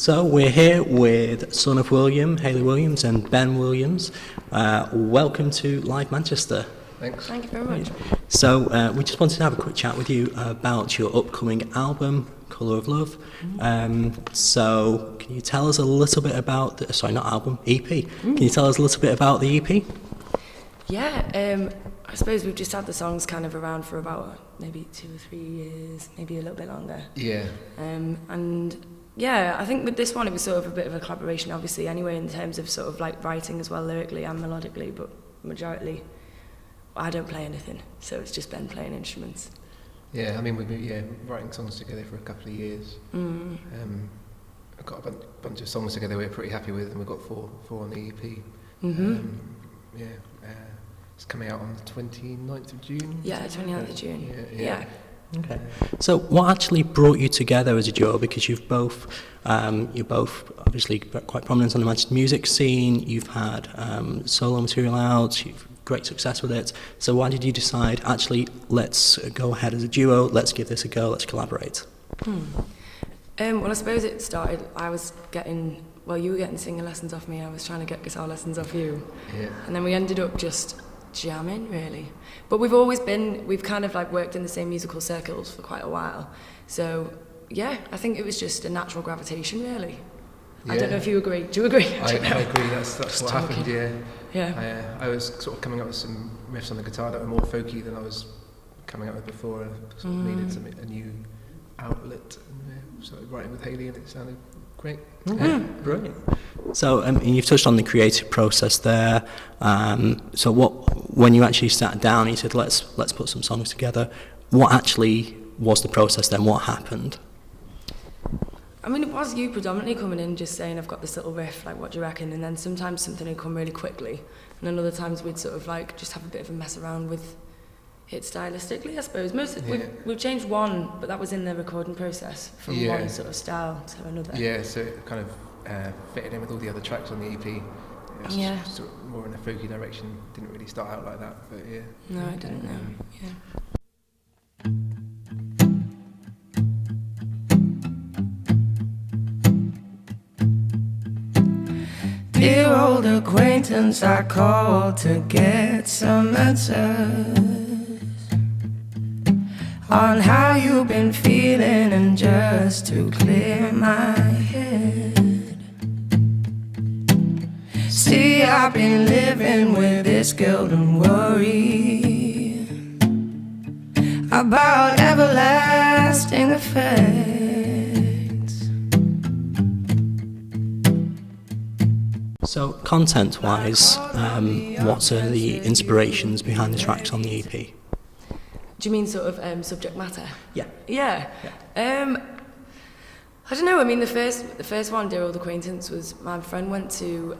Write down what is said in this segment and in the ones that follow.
So we're here with son of William, Hayley Williams, and Ben Williams. Welcome to Live Manchester. Thanks. Thank you very much. So we just wanted to have a quick chat with you about your upcoming album, Colour of Love. So can you tell us a little bit about EP. Can you tell us a little bit about the EP? Yeah, I suppose we've just had the songs kind of around for about maybe 2 or 3 years, maybe a little bit longer. Yeah. And yeah, I think with this one it was sort of a bit of a collaboration, obviously, anyway, in terms of sort of like writing as well, lyrically and melodically, but majority I don't play anything, so it's just Ben playing instruments. Yeah, I mean, we've been writing songs together for a couple of years. I've got a bunch of songs together we're pretty happy with, and we've got four on the EP. It's coming out on the 29th of June. Yeah, 29th of June. Yeah. Okay. So what actually brought you together as a duo? Because you're both obviously quite prominent on the Manchester music scene. You've had solo material out. You've great success with it. So why did you decide, actually, let's go ahead as a duo, let's give this a go, let's collaborate? Well, I suppose it started, you were getting singing lessons off me, I was trying to get guitar lessons off you. Yeah. And then we ended up just jamming, really. But we've kind of like worked in the same musical circles for quite a while. So, yeah, I think it was just a natural gravitation, really. Yeah. I don't know if you agree. Do you agree? I agree, that's what happened, Yeah. I was sort of coming up with some riffs on the guitar that were more folky than I was coming up with before, and I sort of needed a new outlet. And started writing with Hayley, and it sounded great. Brilliant. So you've touched on the creative process there. So when you actually sat down, you said, let's put some songs together. What actually was the process then? What happened? I mean, it was you predominantly coming in just saying, I've got this little riff, like, what do you reckon? And then sometimes something would come really quickly, and then other times we'd sort of like just have a bit of a mess around with it stylistically, I suppose. We've changed one, but that was in the recording process, from one sort of style to another. Yeah, so it kind of fitted in with all the other tracks on the EP. It was sort of more in a folky direction. Didn't really start out like that, but yeah. No, I didn't know. Yeah. Dear old acquaintance, I called to get some answers on how you've been feeling, and just to clear my head. See, I've been living with this guilt and worry about everlasting effects. So content-wise, what are the inspirations behind the tracks on the EP? Do you mean sort of subject matter? Yeah. Yeah. I don't know. I mean, the first one, Dear Old Acquaintance, was my friend went to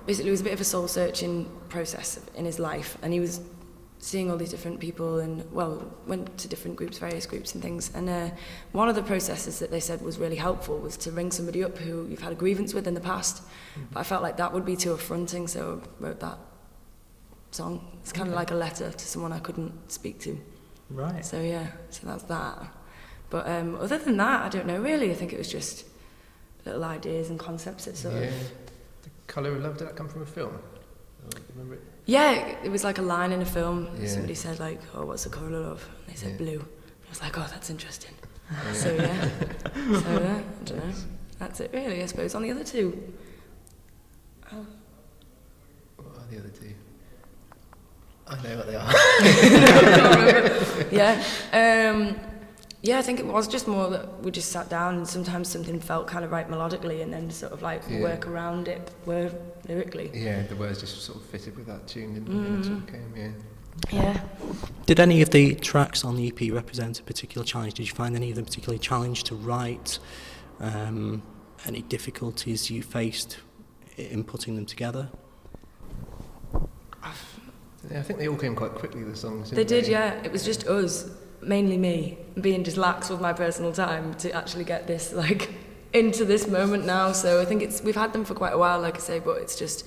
basically it was a bit of a soul searching process in his life, and he was seeing all these different people and, went to different groups, various groups and things. And one of the processes that they said was really helpful was to ring somebody up who you've had a grievance with in the past. But I felt like that would be too affronting, so I wrote that song. It's kind of like a letter to someone I couldn't speak to. Right. So yeah, so that's that. But other than that, I don't know really. I think it was just little ideas and concepts that sort of... The Colour of Love, did that come from a film? Do you remember it? Yeah, it was like a line in a film. Yeah. Somebody said like, "Oh, what's the colour of love?" And they said blue. I was like, "Oh, that's interesting." Yeah. So yeah, I don't know. That's it really, I suppose. On the other two, What are the other two? I know what they are. Yeah, I think it was just more that we just sat down and sometimes something felt kind of right melodically, and then sort of like work around it lyrically. Yeah, the words just sort of fitted with that tune, and it sort of came, Yeah. Did any of the tracks on the EP represent a particular challenge? Did you find any of them particularly challenged to write? Any difficulties you faced in putting them together? Yeah, I think they all came quite quickly, the songs. They did, yeah. It was just us, mainly me, being just lax with my personal time to actually get this like into this moment now. So I think we've had them for quite a while, like I say, but it's just,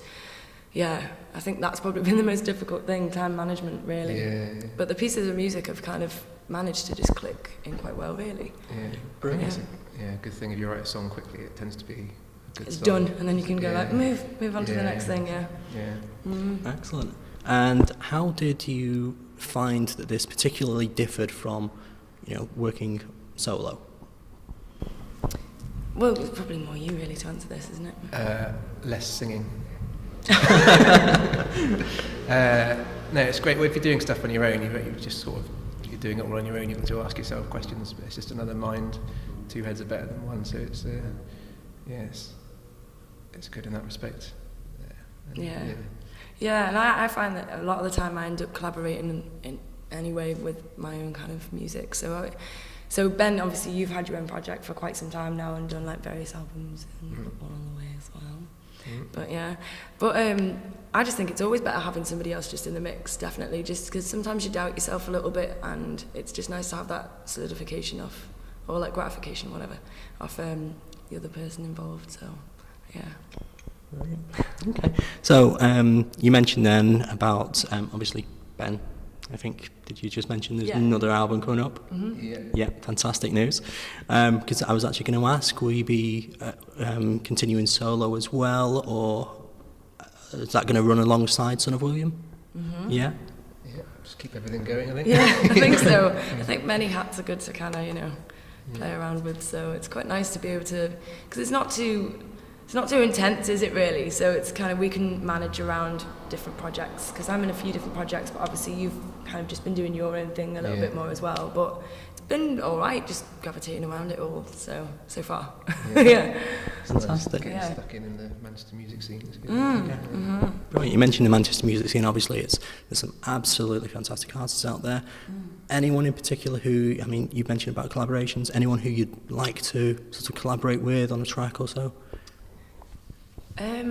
yeah, I think that's probably been the most difficult thing, time management, really. Yeah. But the pieces of music have kind of managed to just click in quite well, really. Yeah, brilliant. yeah, good thing if you write a song quickly, it tends to be a good It's song. done, and then you can go Yeah. like move on to the Yeah. next thing. Yeah. Yeah. Excellent. And how did you find that this particularly differed from, working solo? Well, it's probably more you really to answer this, isn't it? Less singing. No, it's great. Well, if you're doing stuff on your own, you just sort of, you're doing it all on your own. You have to ask yourself questions. But it's just another mind. Two heads are better than one. So it's, it's good in that respect. And, Yeah. Yeah, and I find that a lot of the time I end up collaborating in any way with my own kind of music. So Ben, obviously you've had your own project for quite some time now and done like various albums and Football on the Way as well. But I just think it's always better having somebody else just in the mix, definitely, just because sometimes you doubt yourself a little bit, and it's just nice to have that solidification of, or like gratification, whatever, of the other person involved. So yeah. Brilliant. Okay. So you mentioned then about obviously Ben. I think, did you just mention there's another album coming up? Yeah. Yeah, fantastic news. Because I was actually going to ask, will you be continuing solo as well, or is that going to run alongside Son of William? Yeah. Yeah. Just keep everything going, I think. Yeah, I think so. I think many hats are good to kind of, play around with. So it's quite nice to be able to, because it's not too intense, is it really? So it's kind of, we can manage around different projects, because I'm in a few different projects, but obviously you've kind of just been doing your own thing a little bit more as well. But it's been all right, just gravitating around it all. So far, yeah. Fantastic. Getting Yeah. stuck in the Manchester music scene. It's good. Brilliant. You mentioned the Manchester music scene. Obviously, there's some absolutely fantastic artists out there. Anyone in particular who, I mean, you mentioned about collaborations. Anyone who you'd like to sort of collaborate with on a track or so? I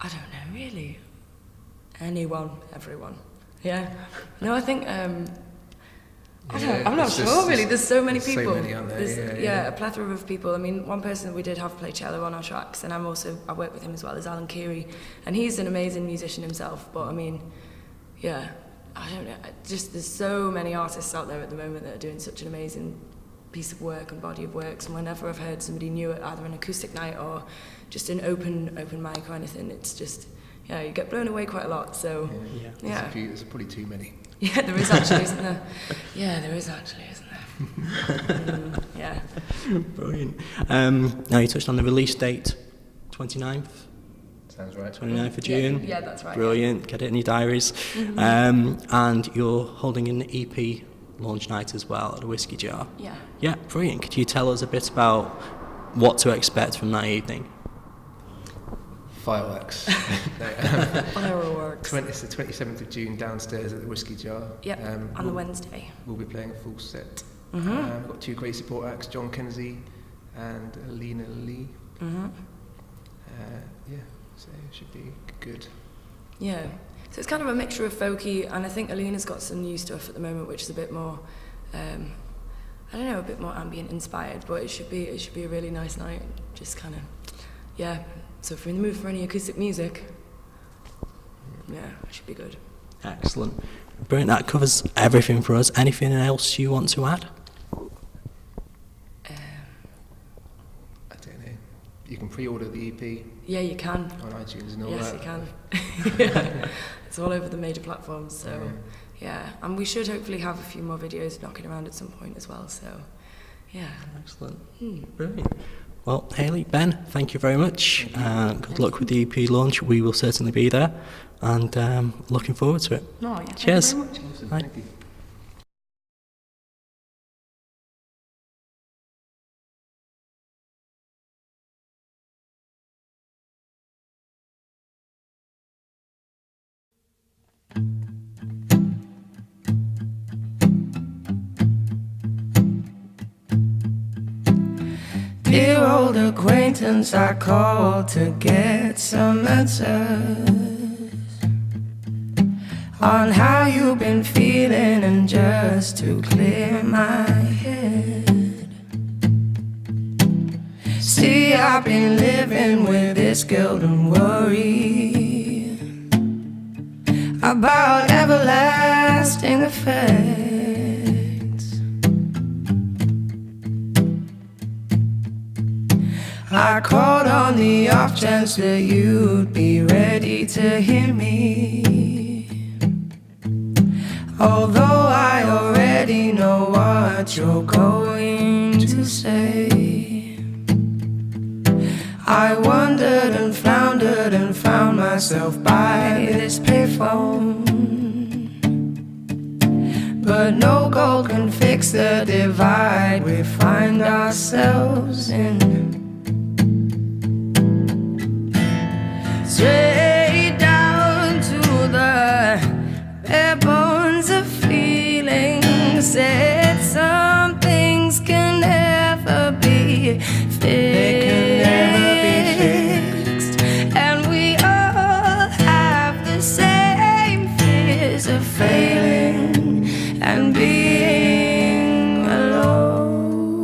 don't know, really. Anyone, everyone. Yeah. No, I think, I'm not sure really. There's so many there's people. so many, aren't there? There's, Yeah. a plethora of people. I mean, one person that we did have play cello on our tracks, and I work with him as well, is Alan Keary, and he's an amazing musician himself. But I mean, yeah, I don't know. Just there's so many artists out there at the moment that are doing such an amazing piece of work and body of works. And whenever I've heard somebody new at either an acoustic night or just an open mic or anything, it's just, you get blown away quite a lot. So yeah. There's probably too many. Yeah, there is actually, isn't there? Yeah, there is actually, isn't there? Yeah. Brilliant. Now you touched on the release date, 29th? Sounds right. 29th of June. Yeah, that's right. Brilliant. Get it in your diaries. And you're holding an EP launch night as well at the Whiskey Jar. Yeah. Yeah, brilliant. Could you tell us a bit about what to expect from that evening? Fireworks. Fireworks. It's the 27th of June downstairs at the Whiskey Jar. Yep, on the Wednesday. We'll be playing a full set. We've got two great support acts, John Kenzie and Alina Lee. So it should be good. Yeah. So it's kind of a mixture of folky, and I think Alina's got some new stuff at the moment, which is a bit more, a bit more ambient inspired. But it should be a really nice night. Just kind of, So if you're in the mood for any acoustic music, it should be good. Excellent. Brilliant. That covers everything for us. Anything else you want to add? I don't know. You can pre-order the EP Yeah, you can. on iTunes and all Yes, that. you can. Yeah. It's all over the major platforms, so and we should hopefully have a few more videos knocking around at some point as well. So, yeah. Excellent. Brilliant. Well, Hayley, Ben, thank you very much. Good luck with the EP launch. We will certainly be there, and looking forward to it. Oh, yeah. Cheers. Thank you very much. Awesome, Right. thank you. Dear old acquaintance, I called to get some answers on how you've been feeling, and just to clear my head. See, I've been living with this guilt and worry about everlasting effects. I called on the off chance that you'd be ready to hear me. Although I already know what you're going to say, I wondered and floundered and found myself by this payphone. But no gold can fix the divide we find ourselves in. Straight down to the bare bones of feeling. Said some things can never be fixed. They can never be fixed. And we all have the same fears of failing and being alone.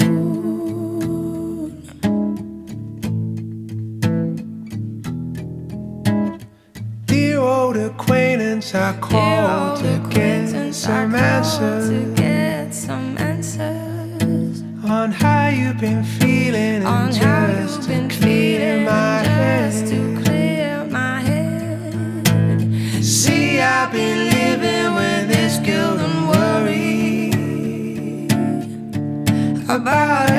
Dear old acquaintance, I called to get some answers on how you've been feeling and just to clear my head. See, I've been living with this guilt and worry about